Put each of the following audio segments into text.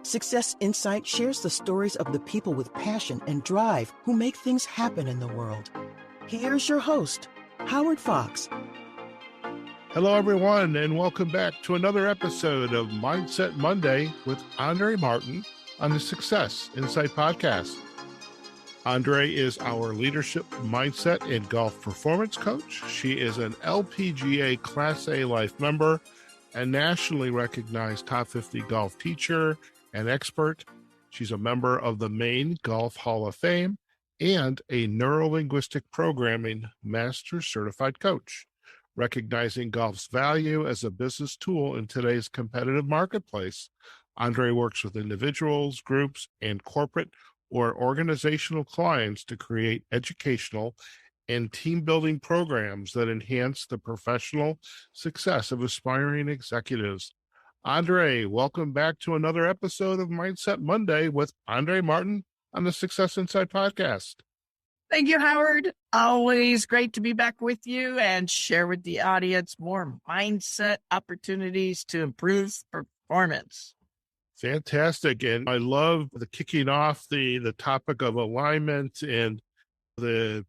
Success Insight shares the stories of the people with passion and drive who make things happen in the world. Here's your host, Howard Fox. Hello, everyone, and welcome back to another episode of Mindset Monday with Andree Martin on the Success Insight podcast. Andree is our leadership mindset and golf performance coach. She is an LPGA Class A life member, a nationally recognized top 50 golf teacher and expert. She's a member of the Maine Golf Hall of Fame and a Neurolinguistic Programming Master Certified Coach. Recognizing golf's value as a business tool in today's competitive marketplace, Andree works with individuals, groups, and corporate or organizational clients to create educational and team-building programs that enhance the professional success of aspiring executives. Andree, welcome back to another episode of Mindset Monday with Andree Martin on the Success Insight podcast. Thank you, Howard. Always great to be back with you and share with the audience more mindset opportunities to improve performance. Fantastic. And I love the kicking off the topic of alignment, and the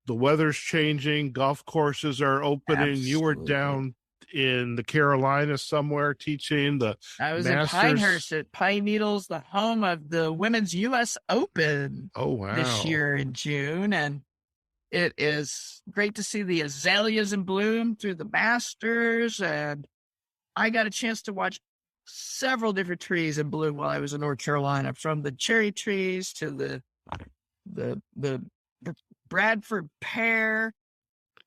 weather's changing. Golf courses are opening. Absolutely. You were down in the Carolinas somewhere teaching the I was Masters. in Pinehurst at Pine Needles, the home of the Women's U.S. Open. Oh, wow. This year in June. And it is great to see the azaleas in bloom through the Masters. And I got a chance to watch several different trees in bloom while I was in North Carolina, from the cherry trees to the Bradford pear.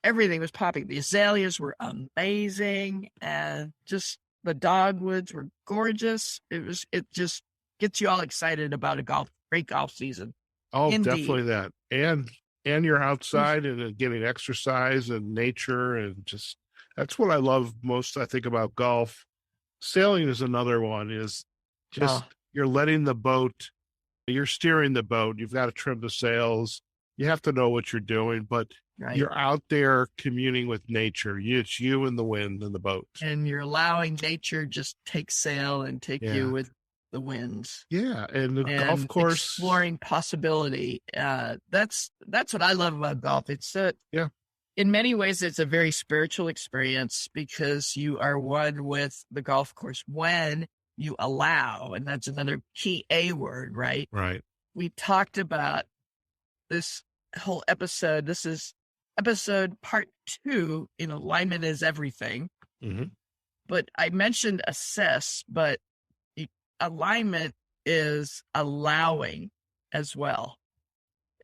Everything was popping. The azaleas were amazing, and just the dogwoods were gorgeous. It just gets you all excited about a great golf season. Oh, Indeed. Definitely that. And you're outside and getting exercise and nature, and just, that's what I love most, I think, about golf. Sailing is another one, is just you're letting the boat, you're steering the boat. You've got to trim the sails. You have to know what you're doing, but you're out there communing with nature. It's you and the wind and the boat. And you're allowing nature just take sail and take you with the winds. Yeah. And the golf course. Exploring possibility. That's what I love about golf. It's in many ways, it's a very spiritual experience, because you are one with the golf course when you allow, and that's another key A word, right? Right. We talked about this whole episode. This is episode part 2 in Alignment is Everything. Mm-hmm. But I mentioned assess, but alignment is allowing as well.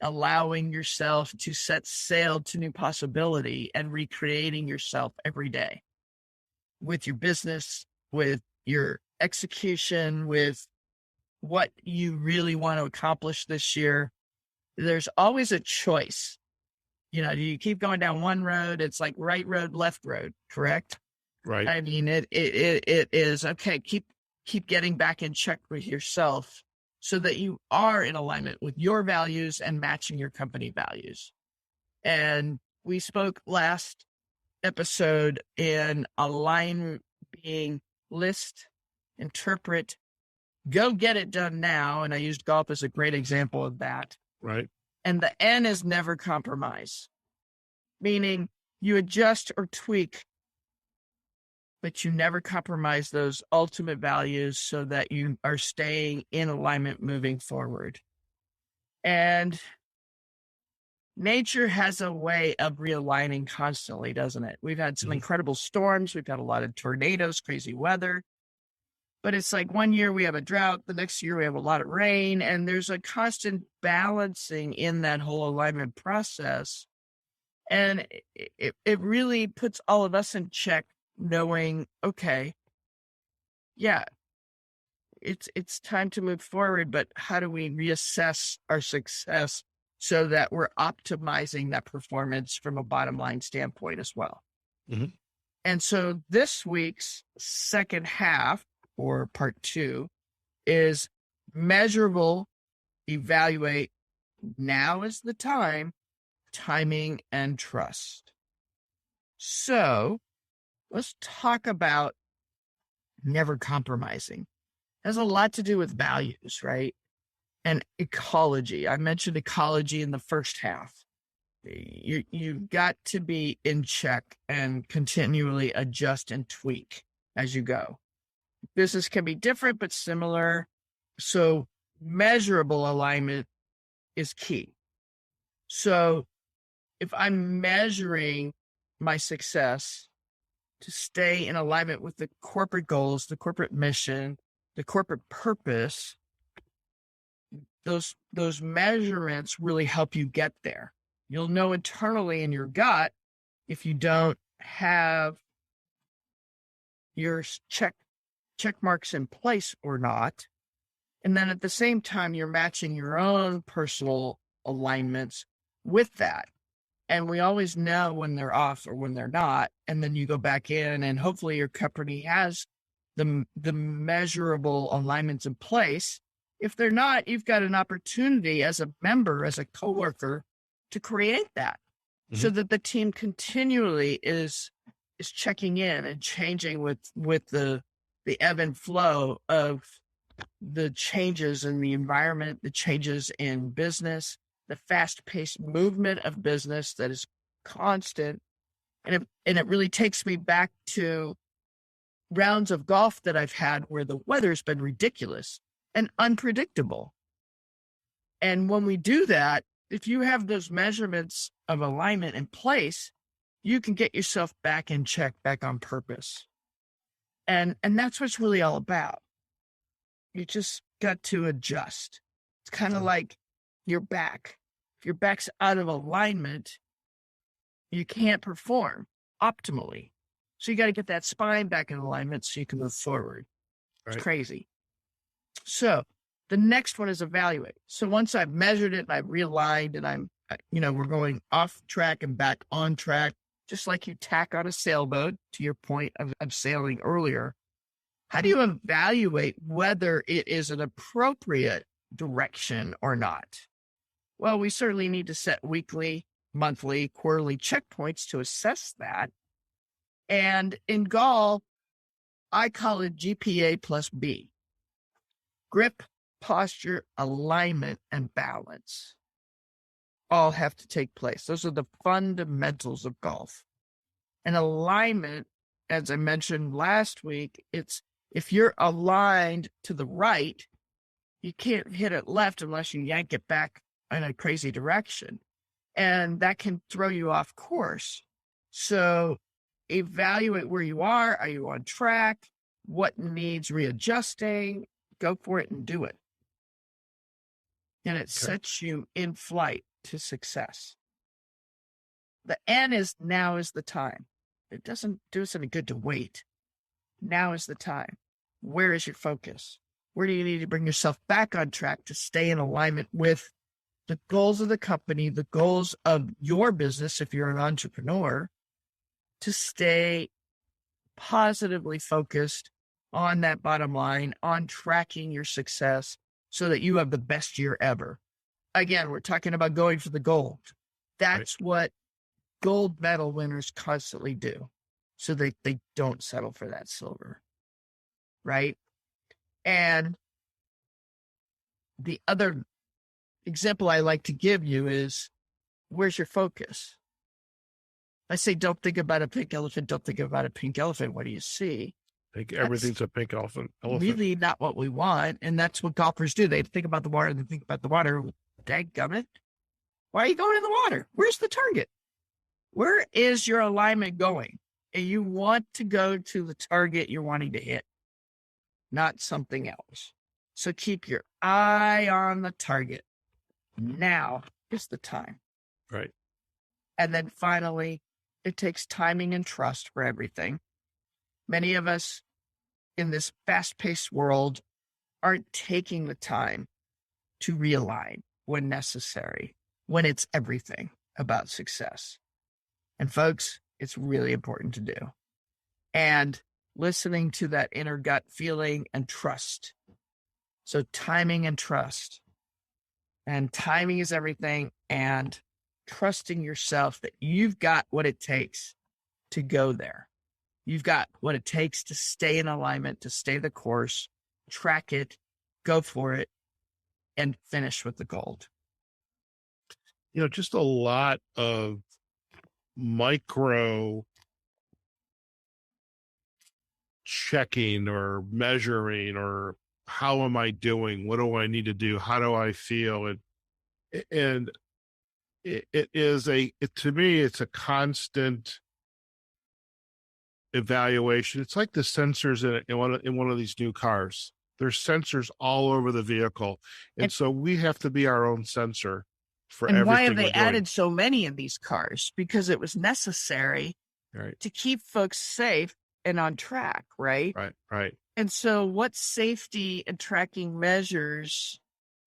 Allowing yourself to set sail to new possibility and recreating yourself every day with your business, with your execution, with what you really want to accomplish this year. There's always a choice. You know, you keep going down one road, it's like right road, left road, correct? Right. I mean, it is okay. Keep getting back in check with yourself, so that you are in alignment with your values and matching your company values. And we spoke last episode in align being list, interpret, go get it done now. And I used golf as a great example of that. Right. And the N is never compromise, meaning you adjust or tweak, but you never compromise those ultimate values, so that you are staying in alignment moving forward. And nature has a way of realigning constantly, doesn't it? We've had some incredible storms. We've had a lot of tornadoes, crazy weather. But it's like one year we have a drought, the next year we have a lot of rain, and there's a constant balancing in that whole alignment process. And it really puts all of us in check, knowing, okay, it's time to move forward, but how do we reassess our success so that we're optimizing that performance from a bottom line standpoint as well? Mm-hmm. And so this week's second half, or part 2, is measurable, evaluate, now is the time, timing, and trust. So let's talk about never compromising. has a lot to do with values, right? And ecology. I mentioned ecology in the first half. You've got to be in check and continually adjust and tweak as you go. Business can be different, but similar. So measurable alignment is key. So if I'm measuring my success to stay in alignment with the corporate goals, the corporate mission, the corporate purpose, those measurements really help you get there. You'll know internally in your gut if you don't have your check marks in place or not. And then at the same time, you're matching your own personal alignments with that. And we always know when they're off or when they're not. And then you go back in and hopefully your company has the measurable alignments in place. If they're not, you've got an opportunity as a member, as a coworker, to create that so that the team continually is checking in and changing with the ebb and flow of the changes in the environment, the changes in business, the fast-paced movement of business that is constant. And it really takes me back to rounds of golf that I've had where the weather's been ridiculous and unpredictable. And when we do that, if you have those measurements of alignment in place, you can get yourself back in check, back on purpose. And that's what it's really all about. You just got to adjust. It's kind of like your back. If your back's out of alignment, you can't perform optimally. So you got to get that spine back in alignment so you can move forward. It's crazy. So the next one is evaluate. So once I've measured it and I've realigned and we're going off track and back on track, just like you tack on a sailboat, to your point of sailing earlier. How do you evaluate whether it is an appropriate direction or not? Well, we certainly need to set weekly, monthly, quarterly checkpoints to assess that. And in golf, I call it GPA plus B. Grip, posture, alignment, and balance all have to take place. Those are the fundamentals of golf. And alignment, as I mentioned last week, it's if you're aligned to the right, you can't hit it left unless you yank it back in a crazy direction. And that can throw you off course. So evaluate where you are. Are you on track? What needs readjusting? Go for it and do it. And it sets you in flight to success. The N is now is the time. It doesn't do us any good to wait. Now is the time. Where is your focus? Where do you need to bring yourself back on track to stay in alignment with the goals of the company, the goals of your business, if you're an entrepreneur, to stay positively focused on that bottom line, on tracking your success so that you have the best year ever. Again, we're talking about going for the gold. That's what gold medal winners constantly do. So they don't settle for that silver. Right? And the other example I like to give you is, where's your focus? I say, don't think about a pink elephant. Don't think about a pink elephant. What do you see? I think everything's a pink elephant. Really not what we want. And that's what golfers do. They think about the water. They think about the water. Dadgummit. Why are you going in the water? Where's the target? Where is your alignment going? And you want to go to the target you're wanting to hit, not something else. So keep your eye on the target. Now is the time. Right. And then finally, it takes timing and trust for everything. Many of us in this fast-paced world aren't taking the time to realign when necessary, when it's everything about success. And folks, it's really important to do. And listening to that inner gut feeling and trust. So timing and trust. And timing is everything. And trusting yourself that you've got what it takes to go there. You've got what it takes to stay in alignment, to stay the course, track it, go for it, and finish with the gold. Just a lot of micro checking or measuring, or how am I doing? What do I need to do? How do I feel? And it is to me, it's a constant evaluation. It's like the sensors in one of these new cars. There's sensors all over the vehicle. And so we have to be our own sensor for everything. And why have they added so many in these cars? Because it was necessary to keep folks safe and on track, right? Right. And so what safety and tracking measures,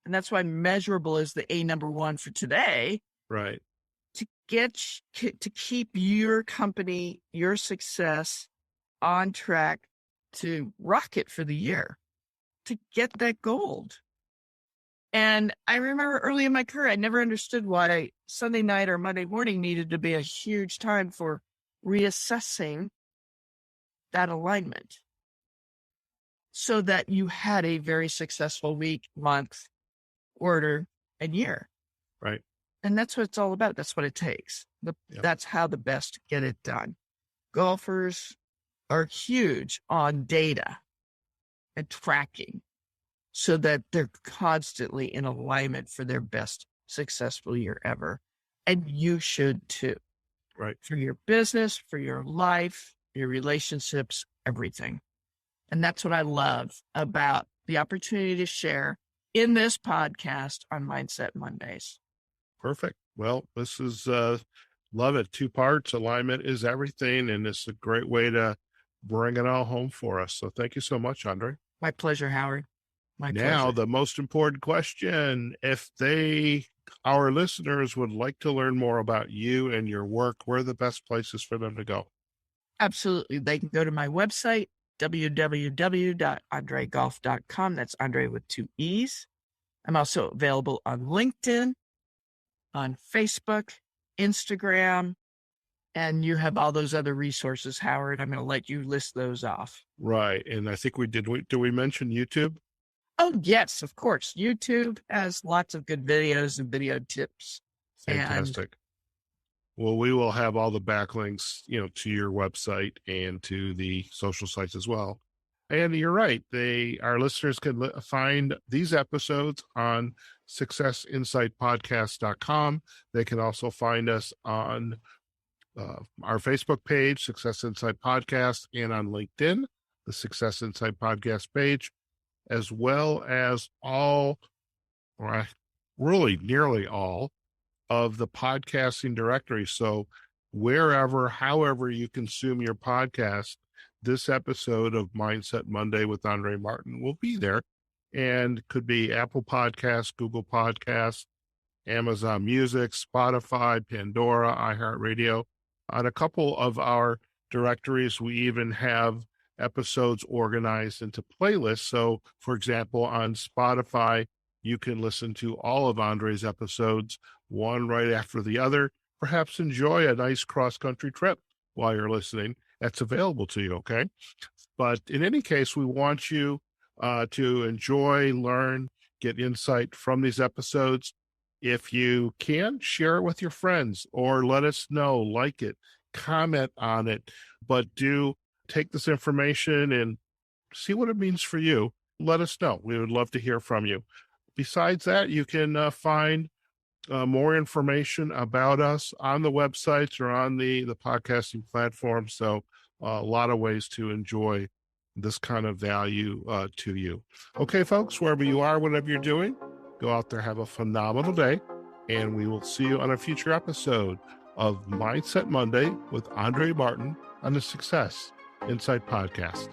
and that's why measurable is the number one for today. Right. To keep your company, your success on track to rock it for the year, to get that gold. And I remember early in my career, I never understood why Sunday night or Monday morning needed to be a huge time for reassessing that alignment so that you had a very successful week, month, quarter, and year. Right. And that's what it's all about. That's what it takes. That's how the best get it done. Golfers are huge on data and tracking so that they're constantly in alignment for their best successful year ever. And you should too. Right. For your business, for your life, your relationships, everything. And that's what I love about the opportunity to share in this podcast on Mindset Mondays. Perfect. Well, this is, love it. 2 parts. Alignment is everything. And it's a great way to bring it all home for us. So thank you so much, Andree. My pleasure, Howard. My pleasure. Now, the most important question, if our listeners would like to learn more about you and your work, where are the best places for them to go? Absolutely. They can go to my website, www.andreegolf.com. That's Andree with 2 E's. I'm also available on LinkedIn, on Facebook, Instagram, and you have all those other resources, Howard. I'm going to let you list those off. Right. And I think did we mention YouTube? Oh, yes, of course. YouTube has lots of good videos and video tips. Fantastic. Well, we will have all the backlinks, to your website and to the social sites as well. And you're right. Our listeners can find these episodes on successinsightpodcast.com. They can also find us on our Facebook page, Success Insight Podcast, and on LinkedIn, the Success Insight Podcast page, as well as nearly all of the podcasting directory. So however you consume your podcast, this episode of Mindset Monday with Andree Martin will be there, and could be Apple Podcasts, Google Podcasts, Amazon Music, Spotify, Pandora, iHeartRadio. On a couple of our directories, we even have episodes organized into playlists. So, for example, on Spotify, you can listen to all of Andree's episodes, one right after the other. Perhaps enjoy a nice cross-country trip while you're listening. That's available to you, okay? But in any case, we want you to enjoy, learn, get insight from these episodes. If you can, share it with your friends or let us know, like it, comment on it, but do take this information and see what it means for you. Let us know. We would love to hear from you. Besides that, you can find more information about us on the websites or on the podcasting platform. So a lot of ways to enjoy this kind of value to you. Okay, folks, wherever you are, whatever you're doing, go out there, have a phenomenal day, and we will see you on a future episode of Mindset Monday with Andree Martin on the Success Insight Podcast.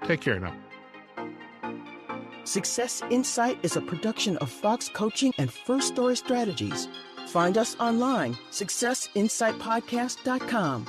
Take care now. Success Insight is a production of Fox Coaching and First Story Strategies. Find us online, successinsightpodcast.com.